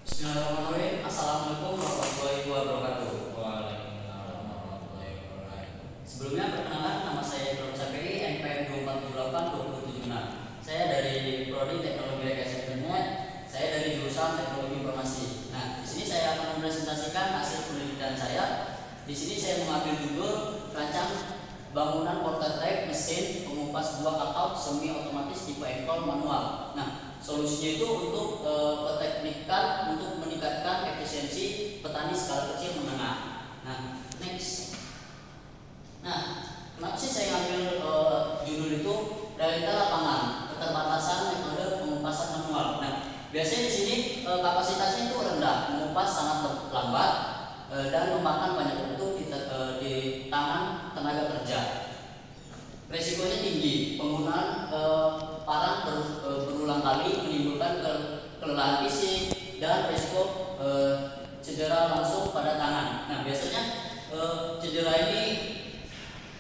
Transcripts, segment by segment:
Bismillahirrahmanirrahim. Assalamualaikum warahmatullahi wabarakatuh. Waalaikumsalam warahmatullahi wabarakatuh. Sebelumnya perkenalkan, nama saya Ibrahim Sapiri, NPM 2478-276. Saya dari Prodi Teknologi Rekayasa Internet. Saya dari jurusan Teknologi Informasi. Nah, di sini saya akan mempresentasikan hasil penelitian saya. Di sini saya mengambil judul rancang bangunan prototipe mesin pengupas buah kakao semi otomatis tipe engkol manual. Nah, solusinya itu untuk keteknikan untuk meningkatkan efisiensi petani skala kecil menengah. Nah, next. Nah, kenapa sih saya ngambil judul itu realita lapangan, keterbatasan metode pengupasan manual. Nah, biasanya di sini kapasitasnya itu rendah, mengupas sangat lambat dan memakan banyak waktu di tangan tenaga kerja. Resikonya tinggi, penggunaan parang berulang kali menimbulkan kelelahan fisik dan resiko cedera langsung pada tangan. Nah, biasanya cedera ini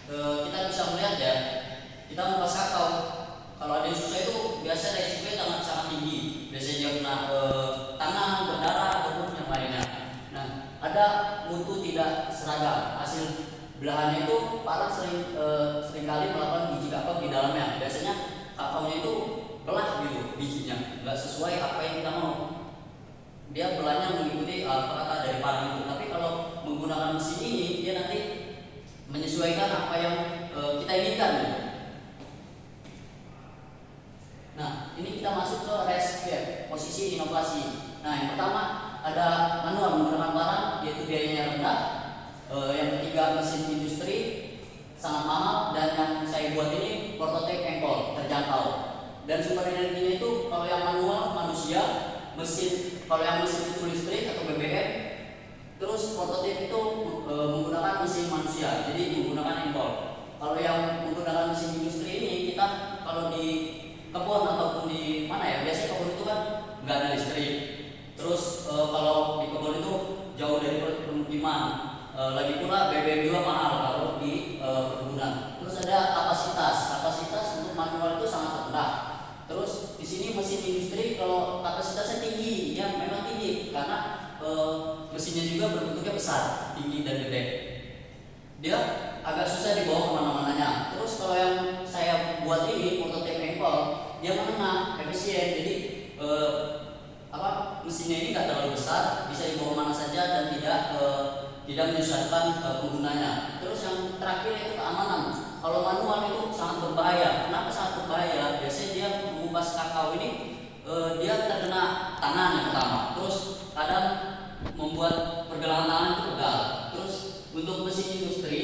kita bisa melihat ya, kita mengupas kakao. Kalau ada yang susah itu biasanya resikonya sangat tinggi. Biasanya dia kena tangan, berdarah ataupun yang lainnya. Nah, ada mutu tidak seragam. Hasil belahannya itu parang seringkali melakukan biji kakao di dalamnya. Biasanya kakaonya itu belah gitu bijinya, nggak sesuai apa yang kita mau. Dia belahnya mengikuti kata dari parang itu. Tapi kalau menggunakan mesin ini, dia nanti menyesuaikan apa yang kita inginkan. Nah, ini kita masuk ke REST, posisi inovasi. Nah, yang pertama ada manual menggunakan parang, yaitu biayanya rendah. Yang ketiga mesin industri sangat mahal, dan yang saya buat ini prototipe engkol terjangkau. Dan sumber energinya itu kalau yang manual manusia, kalau yang mesin itu listrik atau BBM. Terus prototipe itu menggunakan mesin manusia, jadi menggunakan engkol. Kalau yang menggunakan mesin industri ini, kita kalau di kebun ataupun di mana ya, biasanya kebun itu kan nggak ada listrik. Terus kalau di kebun itu jauh dari permukiman. Lagi pula BBM juga mahal kalau di perkebunan. Terus ada kapasitas untuk manual itu sangat rendah. Terus di sini mesin industri kalau kapasitasnya tinggi, ya memang tinggi karena mesinnya juga berbentuknya besar, tinggi dan gede. Dia agak susah dibawa kemana-mananya. Terus kalau yang saya buat ini prototipe engkol, dia menengah, efisien. Jadi mesinnya ini nggak terlalu besar, bisa dibawa mana saja dan tidak menyusahkan penggunanya. Terus yang terakhir itu keamanan. Kalau manual itu sangat berbahaya. Kenapa sangat berbahaya? Biasanya dia mengupas kakao ini dia terkena tangan yang pertama. Terus kadang membuat pergelangan tangan itu pegal. Terus untuk mesin industri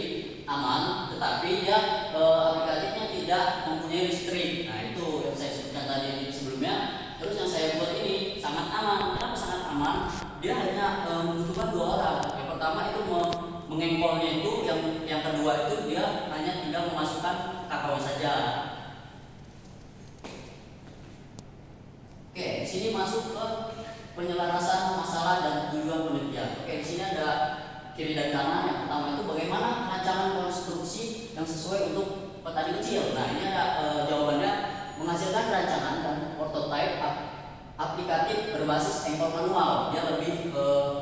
aman, tetapi dia aplikatifnya tidak mempunyai listrik. Nah, itu yang saya sebutkan tadi sebelumnya. Terus yang saya buat ini sangat aman. Kenapa sangat aman? Dia hanya membutuhkan 2 orang. Yang pertama itu mengengkolnya itu, yang kedua itu dia hanya tinggal memasukkan kakao saja. Oke, di sini masuk ke penyelarasan masalah dan tujuan penelitian. Oke, di sini ada kiri dan kanan. Yang pertama itu bagaimana rancangan konstruksi yang sesuai untuk petani kecil. Nah, ini ada jawabannya, menghasilkan rancangan dan prototipe aplikatif berbasis engkol manual. Dia lebih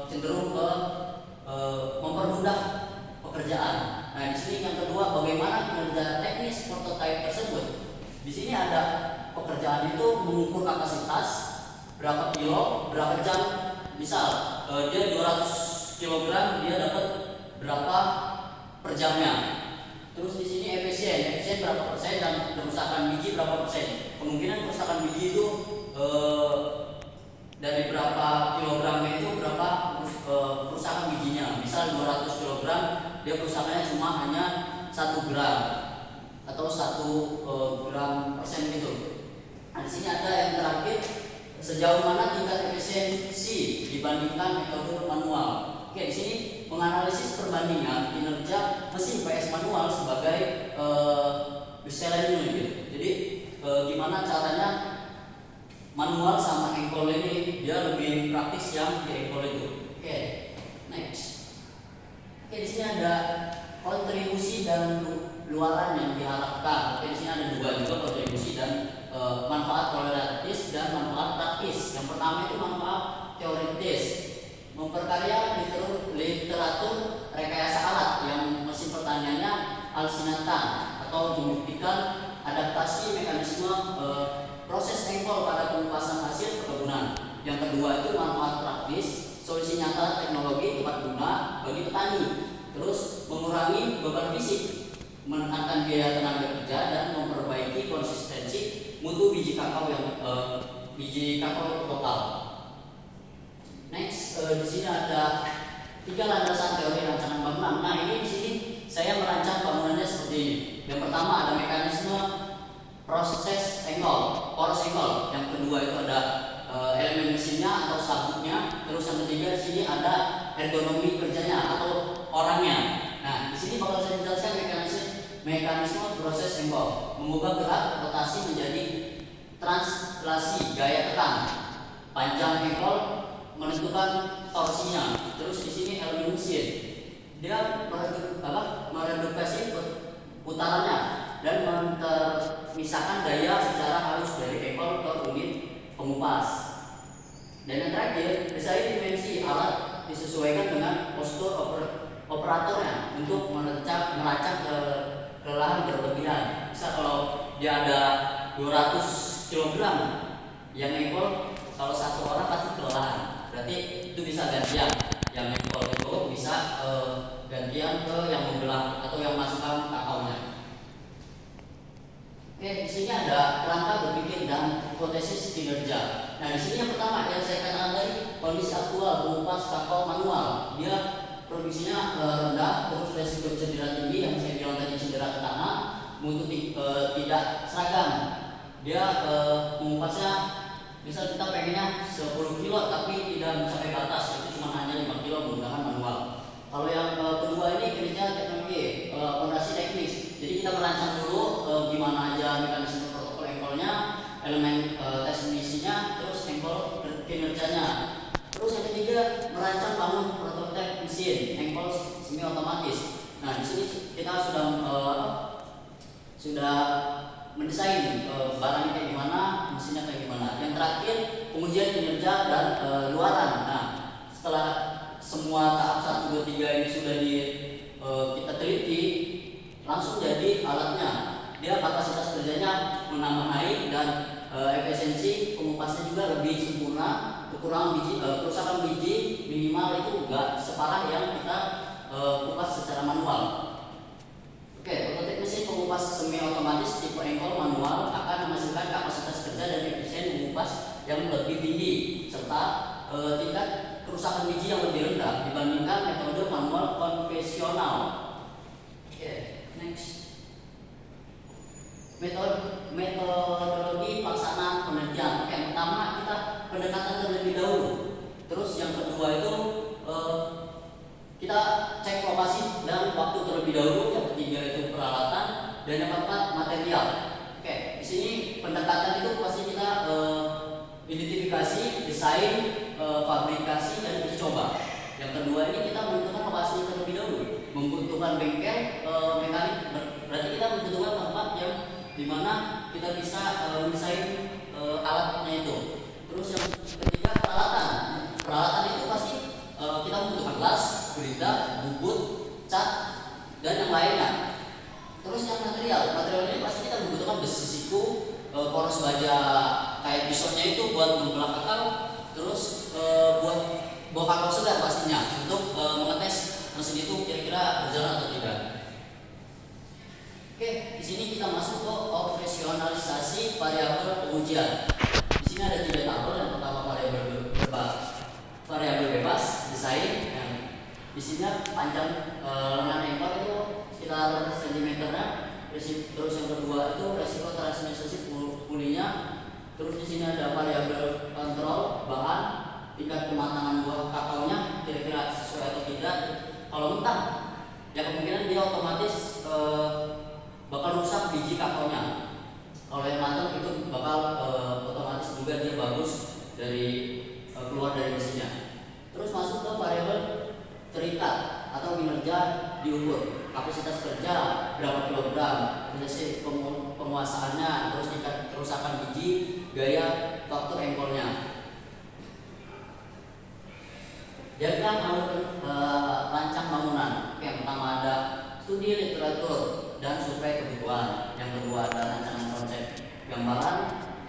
cenderung ke mempermudah pekerjaan. Nah, di sini yang kedua, bagaimana kinerja teknis prototipe tersebut. Di sini ada pekerjaan itu mengukur kapasitas berapa kilo, berapa jam. Misal dia 200 kg, dia dapat berapa per jamnya. Terus di sini efisien berapa persen dan kerusakan biji berapa persen. Kemungkinan kerusakan biji itu dari berapa kilogramnya itu berapa kerusakan bijinya. Misal 200 kg, dia kerusakannya cuma hanya 1 gram atau 1 gram persen gitu. Nah, di sini ada yang terakhir, sejauh mana tingkat efisiensi dibandingkan metode manual. Oke, di sini menganalisis perbandingan kinerja mesin PS manual sebagai misalnya gitu. Jadi gimana caranya manual sama engkol ini, dia lebih praktis yang di engkol itu. Oke, next. Oke, di sini ada kontribusi dan luaran yang diharapkan. Oke, di sini ada 2 juga, kontribusi dan manfaat teoretis dan manfaat praktis. Yang pertama itu manfaat teoritis. proses engkol pada pengupasan hasil perkebunan. Yang kedua itu manfaat praktis, solusi nyata teknologi tepat guna bagi petani. Terus mengurangi beban fisik, menekankan biaya tenaga kerja dan memperbaiki konsistensi mutu biji kakao total. Next, di sini ada 3 landasan teori rancangan bangunan. Nah, ini di sini saya merancang bangunannya seperti ini. Yang pertama ada mekanisme proses engkol, poros engkol. Yang kedua itu ada elemen mesinnya atau sabuknya. Terus yang ketiga di sini ada ergonomi kerjanya atau orangnya. Nah, di sini bakal saya jelaskan mekanisme proses engkol, mengubah gerak rotasi menjadi translasi gaya tekan, panjang engkol menentukan torsinya. Terus di sini elemen mesin, dia meredukasi putarannya dan memisahkan daya secara halus dari engkol ke unit pengupas. Dan yang terakhir, desain dimensi alat disesuaikan dengan postur operatornya untuk melacak kelelahan berlebihan. Bisa kalau dia ada 200 kg yang engkol, kalau satu orang pasti kelelahan. Berarti itu bisa gantian. Yang engkol itu bisa gantian ke yang membelah atau yang masukkan kakaonya. Oke, di sini ada kerangka berpikir dan hipotesis kinerja. Nah, di sini yang pertama yang saya katakan tadi, kondisi aktual pengupas kakao manual, dia produksinya rendah, terus resiko cedera tinggi yang saya bilang tadi, cedera ke tanah, mutu tidak seragam. Dia mengupasnya, misal kita pengennya 10 kilo tapi tidak mencapai batas, itu cuma hanya 5 kilo menggunakan manual. Kalau yang kedua ini kinerja teknologi, fondasi teknis. Jadi kita merancang dulu gimana aja mekanisme protokol engkolnya, elemen teknisinya, terus engkol kinerjanya. Terus yang ketiga merancang bangun prototipe mesin engkol semi otomatis. Nah, di sini kita sudah mendesain barangnya kayak gimana, mesinnya kayak gimana. Yang terakhir pengujian kinerja dan luaran. Nah, setelah semua tahap 1, 2, 3 ini sudah kita teliti, langsung jadi alatnya. Dia kapasitas kerjanya menambah naik dan efisiensi pengupasnya juga lebih sempurna. Kerusakan biji minimal itu enggak separah yang kita kupas secara manual. Oke, prototipe mesin pengupas semi otomatis tipe engkol manual akan menghasilkan kapasitas kerja dan efisien mengupas yang lebih tinggi serta tingkat kerusakan biji yang lebih rendah dibandingkan metode manual konvensional. Oke, next. Metodologi pelaksanaan penelitian. Yang pertama kita pendekatan terlebih dahulu. Terus yang kedua itu kita cek lokasi dan waktu terlebih dahulu. Yang ketiga itu peralatan dan yang keempat material. Oke, di sini pendekatan itu pasti kita identifikasi, desain, fabrikasi dan uji coba. Yang kedua ini kita menentukan lokasi terlebih dahulu, membutuhkan bengkel mekanik. Berarti kita membutuhkan tempat yang dimana kita bisa mendesain alatnya itu. Terus yang ketiga peralatan. Peralatan itu pasti kita membutuhkan las, gerinda, bubut, cat dan yang lainnya. Terus yang material ini pasti kita membutuhkan besi siku, poros baja kayak pisaunya itu buat membelah kakao, terus buat bawa kakao segar pastinya untuk mengetes mesin itu kira-kira berjalan atau tidak. Oke, di sini kita masuk ke operasionalisasi variabel pengujian. Di sini ada 3 tabel. Yang pertama variabel bebas, desain. Di sini panjang lengan engkol itu sekitar sentimeternya. Terus yang kedua itu resiko transmisi pulinya. Terus di sini ada variabel kontrol bahan, tingkat kematangan buah kakaonya kira-kira sesuai atau tidak. Kalau mentah, ya kemungkinan dia otomatis bakal rusak biji kakaonya. Kalau yang matang itu bakal otomatis juga dia bagus dari keluar dari mesinnya. Terus masuk ke variabel terikat atau kinerja diukur, kapasitas kerja berapa kilogram, proses penguasaannya, terus tingkat kerusakan biji, gaya faktor engkolnya. Diagram alur rancang bangunan. Yang pertama ada studi literatur dan survei kebutuhan. Yang kedua ada rancangan konsep gambaran,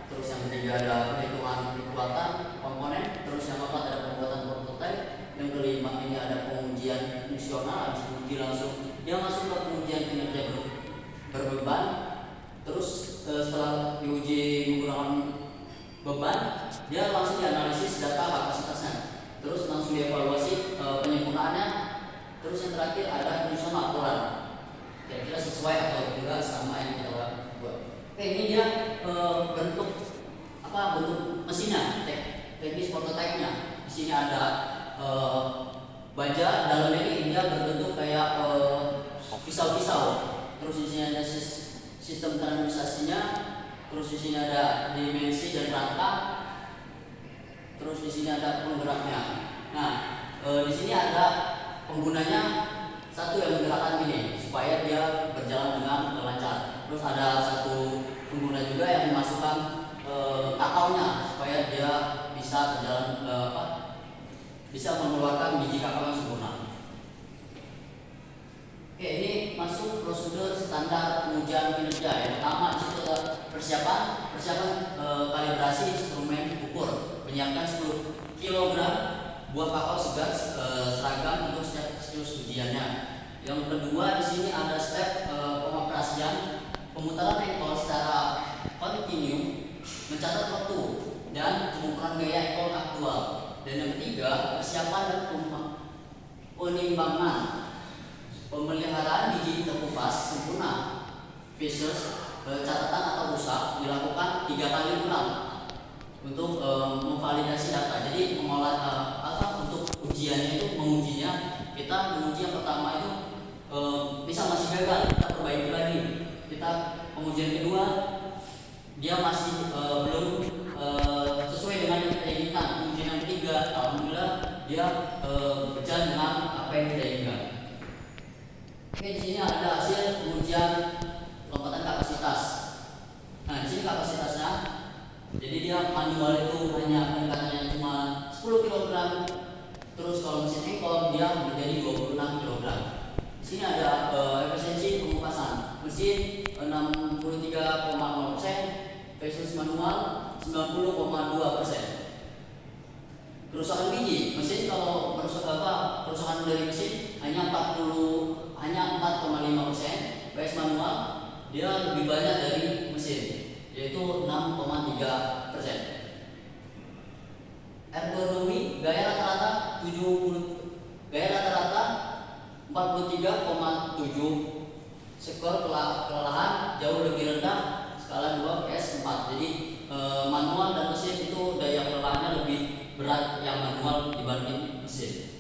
terus yang ketiga ada perhitungan kekuatan komponen, terus yang keempat ada pembuatan prototipe, yang kelima ini ada pengujian fungsional. Habis diuji langsung dia masuk ke pengujian kinerja berbeban. Terus setelah diuji menggunakan beban, dia langsung dianalisis data kapasitasnya, terus langsung dievaluasi penyempurnaannya. Terus yang terakhir ada penyusunan laporan, kira-kira sesuai atau tidak sama yang kita buat. Oke, ini dia bentuk mesinnya, teknis prototipe-nya. Di sini ada baja, dalamnya ini dia berbentuk kayak pisau-pisau. Terus di sini ada sistem kanalisasinya. Terus di sini ada dimensi dan rangka. Terus di sini ada penggeraknya. Nah, di sini ada penggunanya satu yang menggerakkan ini supaya dia berjalan dengan lancar. Terus ada satu pengguna juga yang memasukkan kakaonya supaya dia bisa berjalan bisa mengeluarkan biji kakao yang sempurna. Oke, ini masuk prosedur standar pengujian kinerja. Yang pertama itu persiapan kalibrasi instrumen ukur, menyiapkan 10 kg buah kakao segar seragam untuk siklus ujiannya. Yang kedua di sini ada step pengoperasian pemutaran engkol secara kontinu, mencatat waktu dan pengukuran gaya engkol aktual. Dan yang ketiga persiapan dan penimbangan pemeliharaan biji terkupas sempurna versus catatan atau rusak dilakukan 3 kali ulang untuk memvalidasi data. Jadi untuk ujiannya itu mengujinya, kita menguji yang pertama itu bisa masih gagal, kita perbaiki lagi. Kita pengujian kedua dia masih belum sesuai dengan yang kita inginkan. Pengujian yang ketiga alhamdulillah dia berjalan dengan apa yang kita inginkan. Oke, di sini ada hasil pengujian lompatan kapasitas. Nah, di sini kapasitasnya. Jadi dia manual itu hanya peningkatannya cuma 10 kg. Terus kalau mesin engkol dia menjadi 26 kg. Di sini ada efisiensi pengupasan. Mesin 63,0% versus manual 90,2%. Kerusakan biji, mesin kalau kerusakan dari mesin hanya 4,5%, PS manual dia lebih banyak dari mesin, yaitu 6,3%. Ergonomi gaya rata-rata 43,7. Skor kelelahan jauh lebih rendah, skala 2 PS 4. Jadi manual dan mesin itu daya kelelahannya lebih berat yang manual dibanding mesin.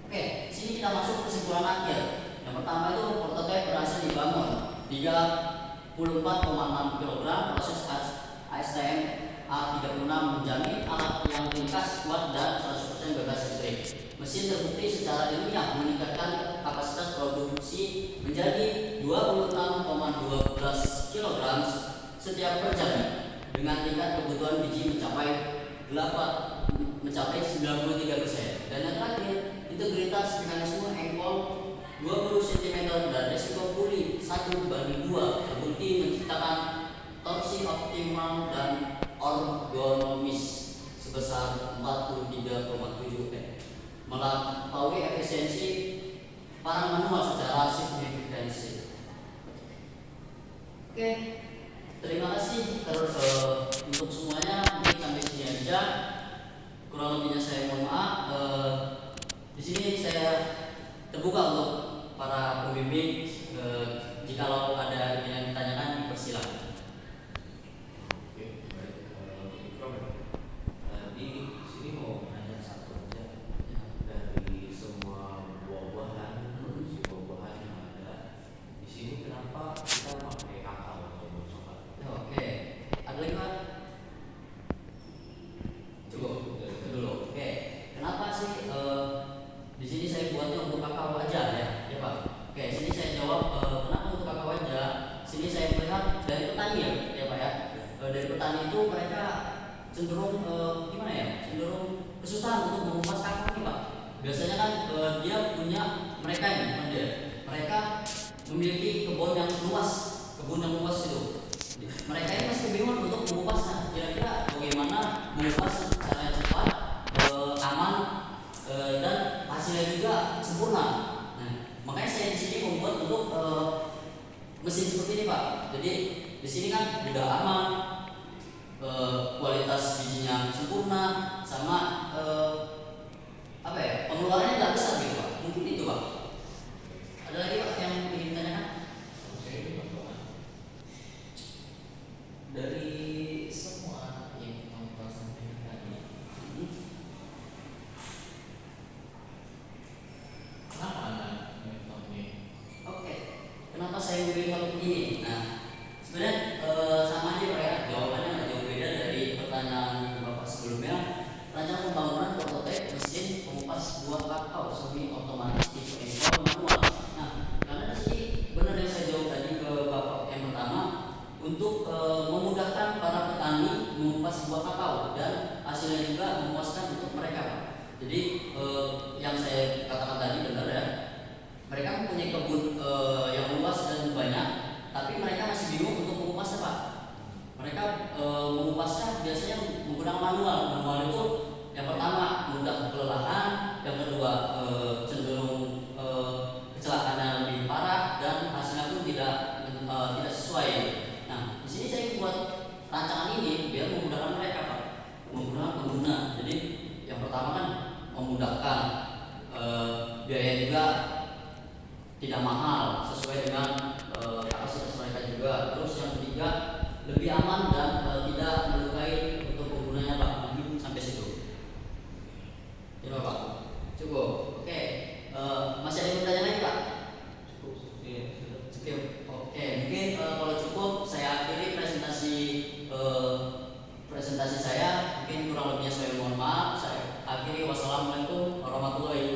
Oke, sini kita masuk kesimpulan akhir. Yang pertama itu prototipe berhasil dibangun 34,6 kg. Proses ASTM A36 menjamin alat yang ringkas, kuat dan 100% bebas listrik. Mesin terbukti secara ilmiah meningkatkan kapasitas produksi menjadi 26,12 kg setiap per jam, dengan tingkat kebutuhan biji mencapai 93%. Dan yang terakhir, integritas mekanisme engkol 20 cm dan resiko puli 1/2 terbukti menciptakan torsi optimal dan ergonomis sebesar 43,7 N, melampaui efisiensi para manual secara signifikansi. Oke, terima kasih untuk semuanya. Mungkin sampai sini aja. Kurang lebihnya saya mohon maaf. Di sini saya terbuka untuk para pembimbing. Jikalau ada yang ditanyakan, dipersilakan. Oke, baik. Di sini mau nanya satu aja. Dari semua buah-buahan, produksi buah-buahan yang ada di sini, kenapa kita pakai kakao atau coklat? Oke, ada lagi Pak? meluas secara cepat, aman, dan hasilnya juga sempurna. Nah, makanya saya di sini membuat untuk mesin seperti ini Pak. Jadi di sini kan udah aman, kualitas bijinya sempurna, sama pengeluarannya nggak besar gitu Pak. Mungkin itu Pak. Ada lagi Pak yang ingin ditanyakan? Dari semua yang kamu telah sampaikan tadi, kenapa Anda memilih topik ini? Oke, kenapa saya memilih topik ini? Nah, sebenarnya sama aja Pak ya, jawabannya nggak jauh beda dari pertanyaan Bapak sebelumnya. Rencana pembangunan prototipe mesin pengupas buah kakao semi otomatis tipe impor manual. Nah, karena di sini benar yang saya jawab tadi ke Bapak yang pertama, untuk memudahkan para petani mengupas buah kakao dan hasilnya juga memuaskan untuk mereka Pak. Jadi yang saya katakan tadi benar ya, mereka mempunyai kebun yang luas dan banyak, tapi mereka masih bingung untuk mengupasnya Pak. Mereka mengupasnya biasanya menggunakan manual. Manual itu yang pertama mudah kelelahan, yang kedua cenderung kecelakaannya lebih parah, dan hasilnya pun tidak sesuai. Nah, di sini saya buat rancangan ini biar memudahkan mereka Pak, memudahkan pengguna. Jadi yang pertama kan memudahkan, biaya juga tidak mahal, sesuai dengan kapasitas mereka juga. Terus yang ketiga lebih aman dan tidak melukai untuk penggunanya Pak. Mungkin sampai situ. Coba Pak. Cukup. Oke. Masih ada yang bertanya lagi Pak? Cukup. Cukup. Oke. Mungkin kalau cukup saya akhiri presentasi saya. Mungkin kurang lebihnya saya mohon maaf. Saya akhiri. Wassalamualaikum warahmatullahi wabarakatuh.